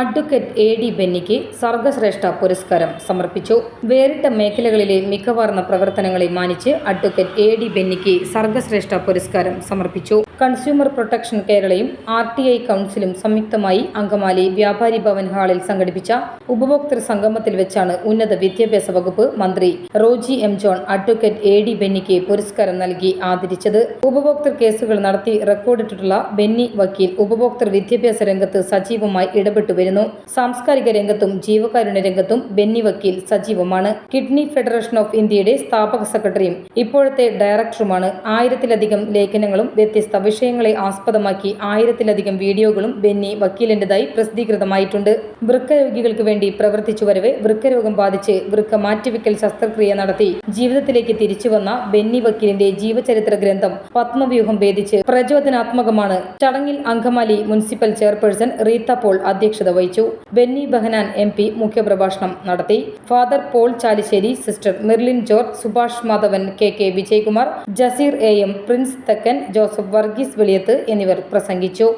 Advocate AD. ബെന്നിക്ക് സർഗശ്രേഷ്ഠ പുരസ്കാരം സമർപ്പിച്ചു. വേറിട്ട മേഖലകളിലെ മികവാർന്ന പ്രവർത്തനങ്ങളെ മാനിച്ച് അഡ്വക്കേറ്റ് എ.ഡി. ബെന്നിക്ക് സർഗശ്രേഷ്ഠ പുരസ്കാരം സമർപ്പിച്ചു. Consumer protection കേരളയും ആർ.ടി.ഐ. കൗൺസിലും സംയുക്തമായി അങ്കമാലി വ്യാപാരി ഭവൻ ഹാളിൽ സംഘടിപ്പിച്ച ഉപഭോക്തൃ സംഗമത്തിൽ വെച്ചാണ് ഉന്നത വിദ്യാഭ്യാസ വകുപ്പ് മന്ത്രി റോജി എം. ജോൺ അഡ്വക്കേറ്റ് എ.ഡി. ബെന്നിക്ക് പുരസ്കാരം നൽകി ആദരിച്ചത്. ഉപഭോക്തൃ കേസുകൾ നടത്തി റെക്കോർഡിട്ടിട്ടുള്ള ബെന്നി വക്കീൽ ഉപഭോക്തൃ വിദ്യാഭ്യാസ രംഗത്ത് സജീവമായി ഇടപെട്ടുവരുന്നു. സാംസ്കാരിക രംഗത്തും ജീവകാരുണ്യ രംഗത്തും ബെന്നി വക്കീൽ സജീവമാണ്. കിഡ്നി ഫെഡറേഷൻ ഓഫ് ഇന്ത്യയുടെ സ്ഥാപക സെക്രട്ടറിയും ഇപ്പോഴത്തെ ഡയറക്ടറുമാണ്. 1000-ലധികം ലേഖനങ്ങളും വ്യത്യസ്ത വിഷയങ്ങളെ ആസ്പദമാക്കി 1000-ലധികം വീഡിയോകളും ബെന്നി വക്കീലിന്റേതായി പ്രസിദ്ധീകൃതമായിട്ടുണ്ട്. വൃക്കരോഗികൾക്ക് വേണ്ടി പ്രവർത്തിച്ചു വരവെ വൃക്കരോഗം ബാധിച്ച് വൃക്ക മാറ്റിവെക്കൽ ശസ്ത്രക്രിയ നടത്തി ജീവിതത്തിലേക്ക് തിരിച്ചുവന്ന ബെന്നി വക്കീലിന്റെ ജീവചരിത്ര ഗ്രന്ഥം പത്മവ്യൂഹം ഭേദിച്ച് പ്രചോദനാത്മകമാണ്. ചടങ്ങിൽ അങ്കമാലി മുനിസിപ്പൽ ചെയർപേഴ്സൺ റീത്ത പോൾ അധ്യക്ഷത വഹിച്ചു. ബെന്നി ബെഹനാൻ എം.പി. മുഖ്യപ്രഭാഷണം നടത്തി. Father Paul Chalissery, sister Merlin George, Subhash Madhavan, K. വിജയകുമാർ, ജസീർ എ.എം., പ്രിൻസ് തെക്കൻ, ജോസഫ് വർഗീസ് വെളിയത്ത് എന്നിവർ പ്രസംഗിച്ചു.